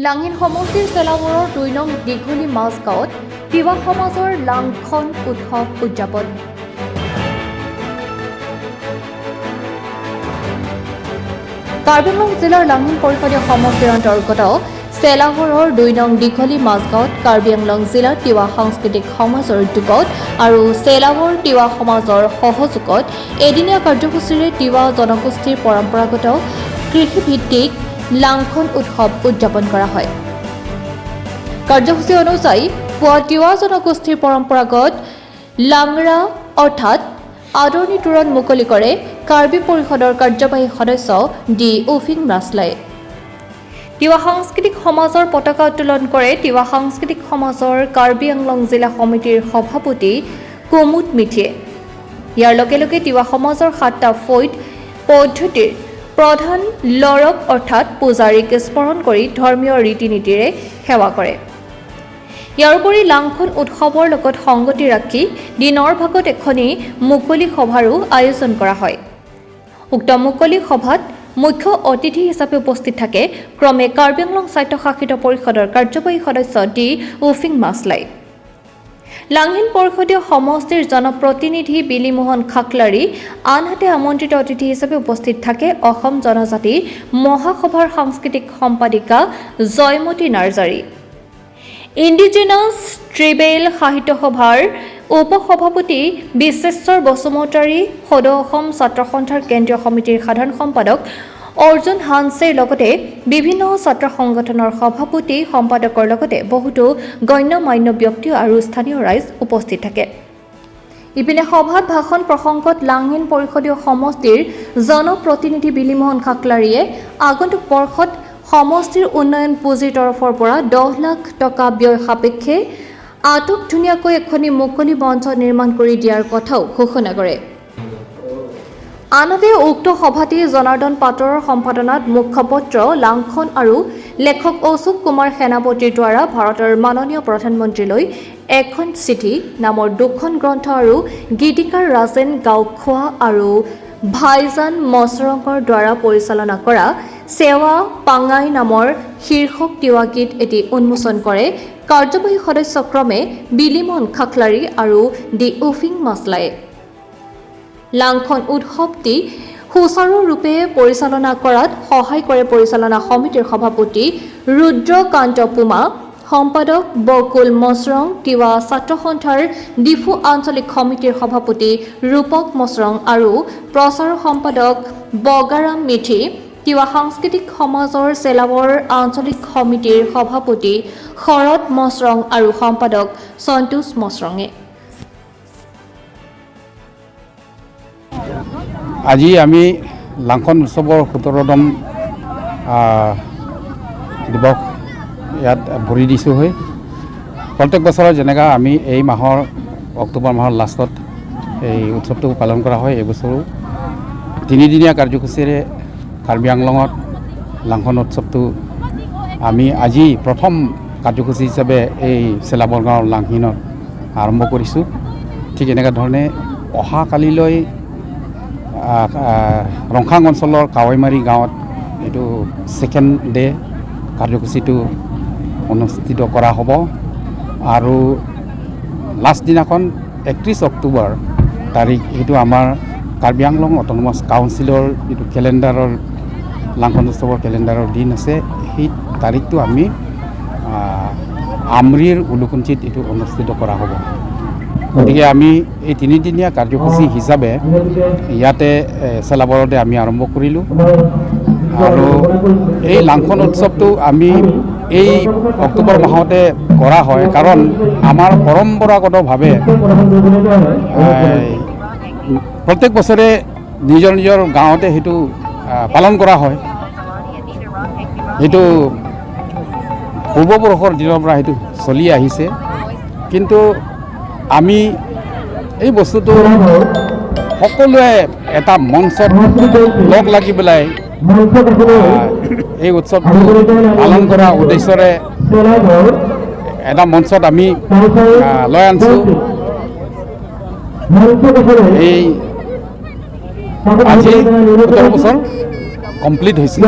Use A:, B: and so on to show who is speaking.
A: লাংহিন সমষ্টিৰ চেলাবৰৰ ২ নং দীঘলী মাজগাঁৱত তিৱা সমাজৰ লাংখন উৎসৱ উদযাপন। কাৰ্বি আংলং জিলাৰ লাংহিন পৰিষদীয় সমষ্টিৰ অন্তৰ্গত চেলাবৰৰ ২ নং দীঘলী মাজগাঁৱত কাৰ্বি আংলং জিলাৰ তিৱা সাংস্কৃতিক সমাজৰ উদ্যোগত আৰু চেলাবৰ তিৱা সমাজৰ সহযোগত এদিনীয়া কাৰ্যসূচীৰে তিৱা জনগোষ্ঠীৰ পৰম্পৰাগত কৃষিভিত্তিক লাংখন উৎসৱ উদযাপন কৰা হয়। কাৰ্যসূচী অনুযায়ী পুৱা তিৱা জনগোষ্ঠীৰ পৰম্পৰাগত লাংৰা অৰ্থাৎ আদৰণি তোৰণ মুকলি কৰে কাৰ্বি পৰিষদৰ কাৰ্যবাহী সদস্য ডি উফিং ৰাছলাই। তিৱা সাংস্কৃতিক সমাজৰ পতাকা উত্তোলন কৰে তিৱা সাংস্কৃতিক সমাজৰ কাৰ্বি আংলং জিলা সমিতিৰ সভাপতি কুমুদ মিঠিয়ে। ইয়াৰ লগে লগে তিৱা সমাজৰ ৭টা ফৈদ পদ্ধতিৰ প্ৰধান লৰক অৰ্থাৎ পূজাৰীক স্মৰণ কৰি ধৰ্মীয় ৰীতি নীতিৰে সেৱা কৰে। ইয়াৰ উপৰি লাংখন উৎসৱৰ লগত সংগতি ৰাখি দিনৰ ভাগত এখনি মুকলি সভাৰো আয়োজন কৰা হয়। উক্ত মুকলি সভাত মুখ্য অতিথি হিচাপে উপস্থিত থাকে ক্ৰমে কাৰ্বি আংলং স্বায়ত্তশাসিত পৰিষদৰ কাৰ্যবাহী সদস্য ডি উফিং মাছলাই, লাংহিন পৰিষদীয় সমষ্টিৰ জনপ্ৰতিনিধি বিলিমোহন খাকলাৰী, আনহাতে আমন্ত্ৰিত অতিথি হিচাপে উপস্থিত থাকে অসম জনজাতি মহাসভাৰ সাংস্কৃতিক সম্পাদিকা জয়মতী নাৰ্জাৰী, ইণ্ডিজিনাছ ট্ৰিবেল সাহিত্য সভাৰ উপসভাপতি বিশ্বেশ্বৰ বসুমতাৰী, সদৌ অসম ছাত্ৰ সন্থাৰ কেন্দ্ৰীয় সমিতিৰ সাধাৰণ সম্পাদক অৰ্জুন হানছেৰ লগতে বিভিন্ন ছাত্ৰ সংগঠনৰ সভাপতি সম্পাদকৰ লগতে বহুতো গণ্যমান্য ব্যক্তি আৰু স্থানীয় ৰাইজ উপস্থিত থাকে। ইপিনে সভাত ভাষণ প্ৰসংগত লাংহিন পৰিষদীয় সমষ্টিৰ জনপ্ৰতিনিধি বিলিমোহন খাকলাৰীয়ে আগন্তুক বৰ্ষত সমষ্টিৰ উন্নয়ন পুঁজিৰ তৰফৰ পৰা ১০ লাখ টকা ব্যয় সাপেক্ষে আটক ধুনীয়াকৈ এখনি মুকলি মঞ্চ নিৰ্মাণ কৰি দিয়াৰ কথাও ঘোষণা কৰে। আনহাতে উক্ত সভাতে জনাৰ্দন পাটৰৰ সম্পাদনাত মুখপত্ৰ লাংখন আৰু লেখক অশোক কুমাৰ সেনাপতিৰ দ্বাৰা ভাৰতৰ মাননীয় প্ৰধানমন্ত্ৰীলৈ এখন চিঠি নামৰ ২খন গ্ৰন্থ আৰু গীতিকাৰ ৰাজেন গাঁওখোৱা আৰু ভাইজান মচৰঙৰ দ্বাৰা পৰিচালনা কৰা সেৱা পাঙাই নামৰ শীৰ্ষক তিৱা গীত এটি উন্মোচন কৰে কাৰ্যবাহী সদস্য ক্ৰমে বিলিমন খাকলাৰী আৰু ডি উফিং মাছলাই। লাংখন উৎসৱটি সুচাৰুৰূপে পৰিচালনা কৰাত সহায় কৰে পৰিচালনা সমিতিৰ সভাপতি ৰুদ্ৰকান্ত পুমা, সম্পাদক বকুল মচৰং, তিৱা ছাত্ৰ সন্থাৰ ডিফু আঞ্চলিক সমিতিৰ সভাপতি ৰূপক মচৰং আৰু প্ৰচাৰ সম্পাদক বগাৰাম মিঠি, তিৱা সাংস্কৃতিক সমাজৰ চেলাবৰ আঞ্চলিক সমিতিৰ সভাপতি শৰৎ মচৰং আৰু সম্পাদক সন্তোষ মচৰঙে।
B: আজি আমি লাংখন উৎসৱৰ ১৭তম দিৱস ইয়াত ভৰি দিছোঁ হৈ প্ৰত্যেক বছৰৰ যেনেকৈ আমি এই মাহৰ অক্টোবৰ মাহৰ লাষ্টত এই উৎসৱটো পালন কৰা হয়। এইবছৰো ৩দিনীয়া কাৰ্যসূচীৰে কাৰ্বি আংলঙত লাংখন উৎসৱটো আমি আজি প্ৰথম কাৰ্যসূচী হিচাপে এই চেলাবৰ গাঁৱৰ লাংহিনত আৰম্ভ কৰিছোঁ। ঠিক এনেকুৱা ধৰণে অহাকালিলৈ ৰংখাং অঞ্চলৰ কাৱৈমাৰী গাঁৱত এইটো ছেকেণ্ড ডে কাৰ্যসূচীটো অনুষ্ঠিত কৰা হ'ব আৰু লাষ্ট দিনাখন ৩১ অক্টোবৰ তাৰিখ এইটো আমাৰ কাৰ্বি আংলং অট'নমাছ কাউন্সিলৰ যিটো কেলেণ্ডাৰৰ লাংখন উৎসৱৰ কেলেণ্ডাৰৰ দিন আছে সেই তাৰিখটো আমি আমৰিৰ উলুকুঞ্চিত এইটো অনুষ্ঠিত কৰা হ'ব। গতিকে আমি এই ৩দিনীয়া কাৰ্যসূচী হিচাপে ইয়াতে চেলাবৰতে আমি আৰম্ভ কৰিলোঁ আৰু এই লাংখন উৎসৱটো আমি এই অক্টোবৰ মাহতে কৰা হয় কাৰণ আমাৰ পৰম্পৰাগতভাৱে প্ৰত্যেক বছৰে নিজৰ নিজৰ গাঁৱতে সেইটো পালন কৰা হয়। সেইটো পূৰ্বপুৰুষৰ দিনৰ পৰা সেইটো চলি আহিছে, কিন্তু আমি এই বস্তুটো সকলোৱে এটা মঞ্চত লগ লাগি পেলাই এই উৎসৱটো পালন কৰা উদ্দেশ্যৰে এটা মঞ্চত আমি লৈ আনিছোঁ। এই আজি ১৭ বছৰ কমপ্লিট হৈছে।